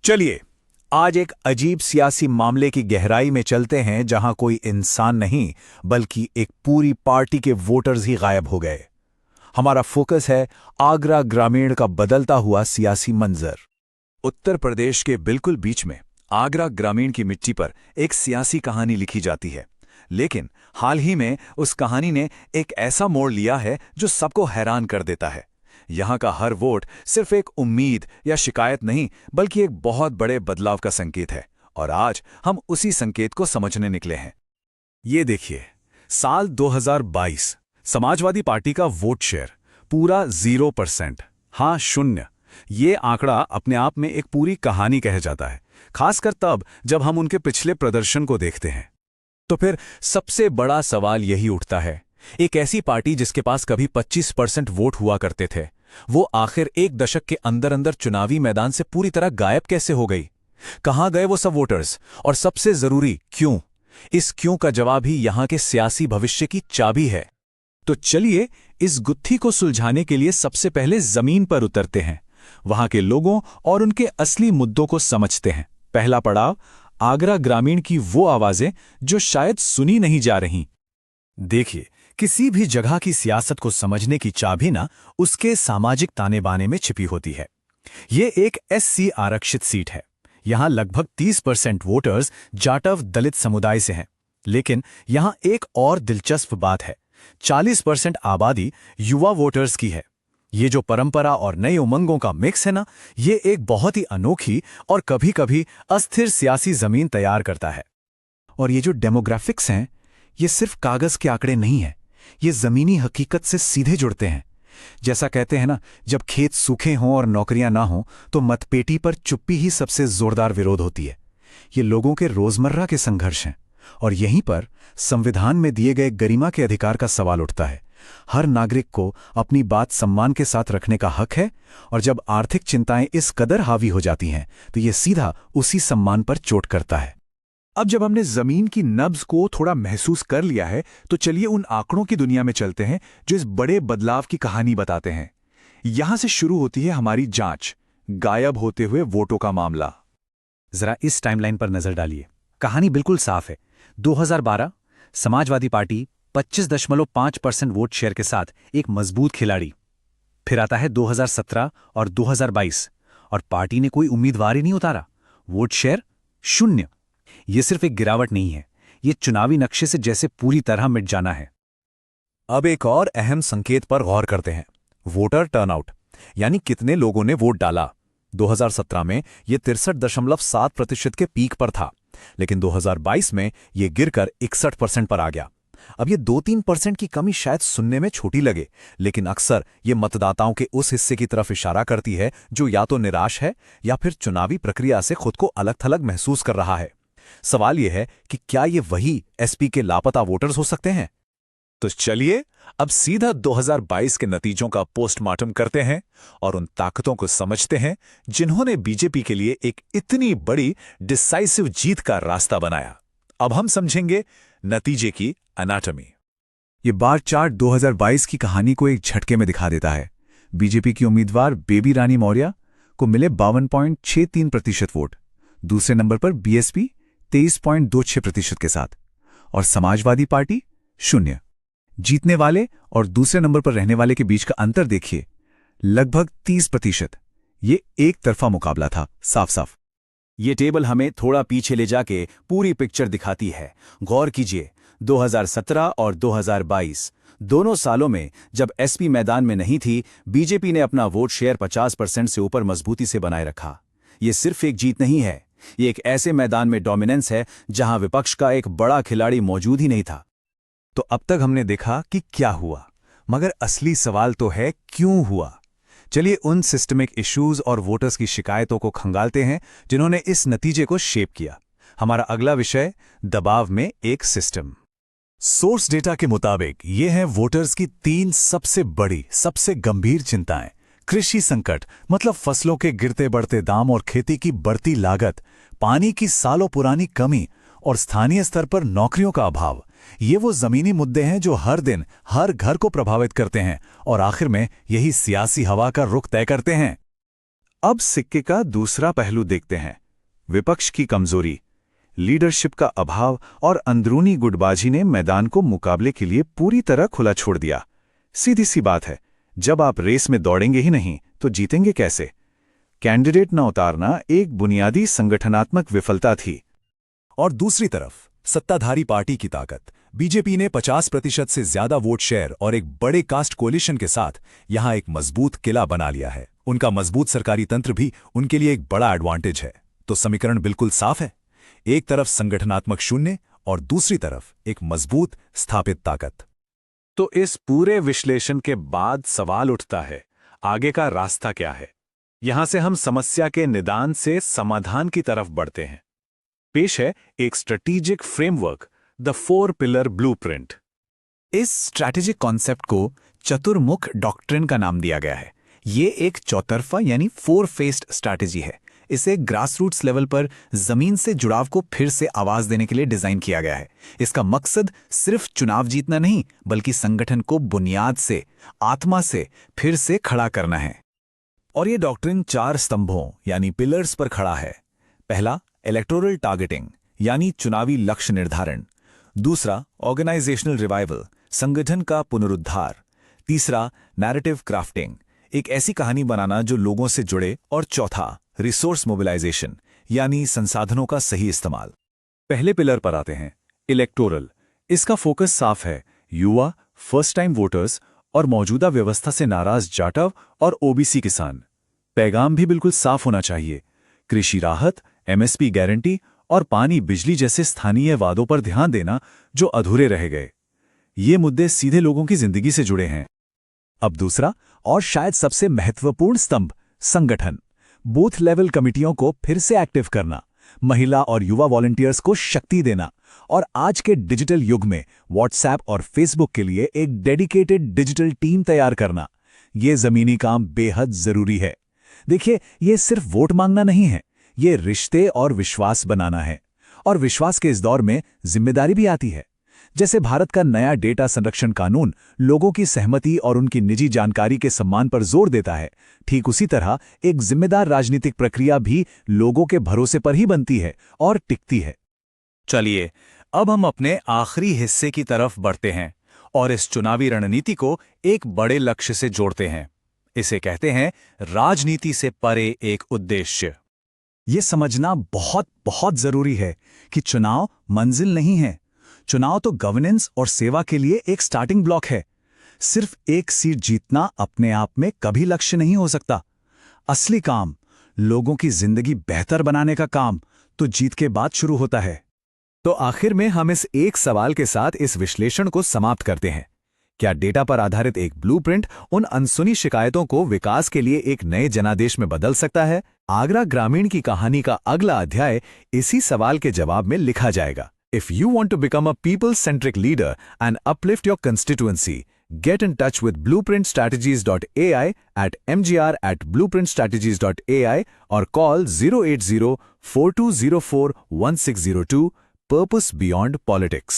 चलिए आज एक अजीब सियासी मामले की गहराई में चलते हैं जहां कोई इंसान नहीं बल्कि एक पूरी पार्टी के वोटर्स ही गायब हो गए। हमारा फोकस है आगरा ग्रामीण का बदलता हुआ सियासी मंजर। उत्तर प्रदेश के बिल्कुल बीच में आगरा ग्रामीण की मिट्टी पर एक सियासी कहानी लिखी जाती है, लेकिन हाल ही में उस कहानी ने एक ऐसा मोड़ लिया है जो सबको हैरान कर देता है। यहां का हर वोट सिर्फ एक उम्मीद या शिकायत नहीं बल्कि एक बहुत बड़े बदलाव का संकेत है, और आज हम उसी संकेत को समझने निकले हैं। ये देखिए, साल 2022 समाजवादी पार्टी का वोट शेयर पूरा 0%। हाँ, 0। ये आंकड़ा अपने आप में एक पूरी कहानी कह जाता है, खासकर तब जब हम उनके पिछले प्रदर्शन को देखते हैं। तो फिर सबसे बड़ा सवाल यही उठता है, एक ऐसी पार्टी जिसके पास कभी 25% वोट हुआ करते थे, वो आखिर एक दशक के अंदर अंदर चुनावी मैदान से पूरी तरह गायब कैसे हो गई? कहां गए वो सब वोटर्स? और सबसे जरूरी, क्यों? इस क्यों का जवाब ही यहां के सियासी भविष्य की चाबी है। तो चलिए इस गुत्थी को सुलझाने के लिए सबसे पहले जमीन पर उतरते हैं, वहां के लोगों और उनके असली मुद्दों को समझते हैं। पहला पड़ाव, आगरा ग्रामीण की वो आवाजें जो शायद सुनी नहीं जा रहीं। देखिए, किसी भी जगह की सियासत को समझने की चाबी ना उसके सामाजिक ताने बाने में छिपी होती है। ये एक एससी आरक्षित सीट है। यहां लगभग 30% वोटर्स जाटव दलित समुदाय से हैं। लेकिन यहां एक और दिलचस्प बात है, 40% आबादी युवा वोटर्स की है। ये जो परंपरा और नए उमंगों का मिक्स है ना, ये एक बहुत ही अनोखी और कभी-कभी अस्थिर सियासी जमीन तैयार करता है। और ये जो डेमोग्राफिक्स हैं, ये सिर्फ कागज के आंकड़े नहीं हैं, ये जमीनी हकीकत से सीधे जुड़ते हैं। जैसा कहते हैं ना, जब खेत सूखे हों और नौकरियां ना हों तो मतपेटी पर चुप्पी ही सबसे जोरदार विरोध होती है। ये लोगों के रोजमर्रा के संघर्ष हैं, और यहीं पर संविधान में दिए गए गरिमा के अधिकार का सवाल उठता है। हर नागरिक को अपनी बात सम्मान के साथ रखने का हक है, और जब आर्थिक चिंताएं इस कदर हावी हो जाती हैं तो ये सीधा उसी सम्मान पर चोट करता है। अब जब हमने जमीन की नब्ज को थोड़ा महसूस कर लिया है, तो चलिए उन आंकड़ों की दुनिया में चलते हैं जो इस बड़े बदलाव की कहानी बताते हैं। यहां से शुरू होती है हमारी जांच, गायब होते हुए वोटों का मामला। जरा इस टाइमलाइन पर नजर डालिए। कहानी बिल्कुल साफ है। 2012 समाजवादी पार्टी 25.5% वोट शेयर के साथ एक मजबूत खिलाड़ी। फिर आता है 2017 और 2022, और पार्टी ने कोई उम्मीदवार ही नहीं उतारा। Vote share 0। ये सिर्फ एक गिरावट नहीं है, ये चुनावी नक्शे से जैसे पूरी तरह मिट जाना है। अब एक और अहम संकेत पर गौर करते हैं, वोटर टर्नआउट, यानी कितने लोगों ने वोट डाला। 2017 में ये 63.7% के पीक पर था, लेकिन 2022 में ये गिरकर 61% पर आ गया। अब ये 2-3% की कमी शायद सुनने में छोटी लगे, लेकिन अक्सर ये मतदाताओं के उस हिस्से की तरफ इशारा करती है जो या तो निराश है या फिर चुनावी प्रक्रिया से खुद को अलग थलग महसूस कर रहा है। सवाल यह है कि क्या ये वही एसपी के लापता वोटर्स हो सकते हैं? तो चलिए अब सीधा 2022 के नतीजों का पोस्टमार्टम करते हैं और उन ताकतों को समझते हैं जिन्होंने बीजेपी के लिए एक इतनी बड़ी डिसाइसिव जीत का रास्ता बनाया। अब हम समझेंगे नतीजे की एनाटॉमी। ये बार चार्ट 2022 की कहानी को एक झटके में दिखा देता है। बीजेपी की उम्मीदवार बेबी रानी मौर्य को मिले 52.63% वोट। दूसरे नंबर पर बीएसपी 23.26% के साथ, और समाजवादी पार्टी 0। जीतने वाले और दूसरे नंबर पर रहने वाले के बीच का अंतर देखिए, लगभग 30%। ये एक तरफा मुकाबला था, साफ साफ। ये टेबल हमें थोड़ा पीछे ले जाके पूरी पिक्चर दिखाती है। गौर कीजिए, 2017 और 2022 दोनों सालों में जब एसपी मैदान में नहीं थी, बीजेपी ने अपना वोट शेयर 50% से ऊपर मजबूती से बनाए रखा। ये सिर्फ एक जीत नहीं है, ये एक ऐसे मैदान में डोमिनेंस है जहां विपक्ष का एक बड़ा खिलाड़ी मौजूद ही नहीं था। तो अब तक हमने देखा कि क्या हुआ, मगर असली सवाल तो है क्यों हुआ। चलिए उन सिस्टमिक इश्यूज और वोटर्स की शिकायतों को खंगालते हैं जिन्होंने इस नतीजे को शेप किया। हमारा अगला विषय, दबाव में एक सिस्टम। सोर्स डेटा के मुताबिक ये हैं वोटर्स की 3 सबसे बड़ी, सबसे गंभीर चिंताएं। कृषि संकट, मतलब फसलों के गिरते बढ़ते दाम और खेती की बढ़ती लागत, पानी की सालों पुरानी कमी और स्थानीय स्तर पर नौकरियों का अभाव। ये वो जमीनी मुद्दे हैं जो हर दिन हर घर को प्रभावित करते हैं और आखिर में यही सियासी हवा का रुख तय करते हैं। अब सिक्के का दूसरा पहलू देखते हैं, विपक्ष की कमजोरी। लीडरशिप का अभाव और अंदरूनी गुटबाजी ने मैदान को मुकाबले के लिए पूरी तरह खुला छोड़ दिया। सीधी सी बात है, जब आप रेस में दौड़ेंगे ही नहीं तो जीतेंगे कैसे? कैंडिडेट न उतारना एक बुनियादी संगठनात्मक विफलता थी। और दूसरी तरफ सत्ताधारी पार्टी की ताकत। बीजेपी ने 50% से ज्यादा वोट शेयर और एक बड़े कास्ट कोलिशन के साथ यहां एक मजबूत किला बना लिया है। उनका मजबूत सरकारी तंत्र भी उनके लिए एक बड़ा एडवांटेज है। तो समीकरण बिल्कुल साफ है, एक तरफ संगठनात्मक शून्य और दूसरी तरफ एक मजबूत स्थापित ताकत। तो इस पूरे विश्लेषण के बाद सवाल उठता है, आगे का रास्ता क्या है? यहां से हम समस्या के निदान से समाधान की तरफ बढ़ते हैं। पेश है एक strategic framework, the 4 pillar blueprint. इस स्ट्रैटेजिक कॉन्सेप्ट को चतुर्मुख डॉक्ट्रिन का नाम दिया गया है। ये एक चौतरफा यानी 4 फेस्ड स्ट्रैटेजी है। इसे ग्रासरूट्स लेवल पर जमीन से जुड़ाव को फिर से आवाज देने के लिए डिजाइन किया गया है। इसका मकसद सिर्फ चुनाव जीतना नहीं, बल्कि संगठन को बुनियाद से, आत्मा से फिर से खड़ा करना है। और ये डॉक्ट्रिन 4 स्तंभों यानी पिलर्स पर खड़ा है। पहला, इलेक्टोरल टारगेटिंग यानी चुनावी लक्ष्य निर्धारण। दूसरा, ऑर्गेनाइजेशनल रिवाइवल, संगठन का पुनरुद्धार। तीसरा, नैरेटिव क्राफ्टिंग, एक ऐसी कहानी बनाना जो लोगों से जुड़े। और चौथा, रिसोर्स मोबिलाइजेशन यानी संसाधनों का सही इस्तेमाल। पहले पिलर पर आते हैं, इलेक्टोरल। इसका फोकस साफ है, युवा, फर्स्ट टाइम वोटर्स और मौजूदा व्यवस्था से नाराज जाटव और ओबीसी किसान। पैगाम भी बिल्कुल साफ होना चाहिए, कृषि राहत, एमएसपी गारंटी और पानी बिजली जैसे स्थानीय वादों पर ध्यान देना जो अधूरे रह गए। ये मुद्दे सीधे लोगों की जिंदगी से जुड़े हैं। अब दूसरा और शायद सबसे महत्वपूर्ण स्तंभ, संगठन। बूथ लेवल कमिटियों को फिर से एक्टिव करना, महिला और युवा वॉलंटियर्स को शक्ति देना और आज के डिजिटल युग में व्हाट्सएप और फेसबुक के लिए एक डेडिकेटेड डिजिटल टीम तैयार करना। ये जमीनी काम बेहद जरूरी है। देखिए, ये सिर्फ वोट मांगना नहीं है, ये रिश्ते और विश्वास बनाना है। और विश्वास के इस दौर में जिम्मेदारी भी आती है। जैसे भारत का नया डेटा संरक्षण कानून लोगों की सहमति और उनकी निजी जानकारी के सम्मान पर जोर देता है, ठीक उसी तरह एक जिम्मेदार राजनीतिक प्रक्रिया भी लोगों के भरोसे पर ही बनती है और टिकती है। चलिए, अब हम अपने आखिरी हिस्से की तरफ बढ़ते हैं और इस चुनावी रणनीति को एक बड़े लक्ष्य से जोड़ते हैं। इसे कहते हैं राजनीति से परे एक उद्देश्य। ये समझना बहुत बहुत जरूरी है कि चुनाव मंजिल नहीं है। चुनाव तो गवर्नेंस और सेवा के लिए एक स्टार्टिंग ब्लॉक है। सिर्फ एक सीट जीतना अपने आप में कभी लक्ष्य नहीं हो सकता। असली काम, लोगों की जिंदगी बेहतर बनाने का काम, तो जीत के बाद शुरू होता है। तो आखिर में हम इस एक सवाल के साथ इस विश्लेषण को समाप्त करते हैं। क्या डेटा पर आधारित एक ब्लूप्रिंट उन अनसुनी शिकायतों को विकास के लिए एक नए जनादेश में बदल सकता है? आगरा ग्रामीण की कहानी का अगला अध्याय इसी सवाल के जवाब में लिखा जाएगा। If you want to become a people-centric leader and uplift your constituency, get in touch with blueprintstrategies.ai at mgr@blueprintstrategies.ai or call 080-4204-1602. Purpose Beyond Politics.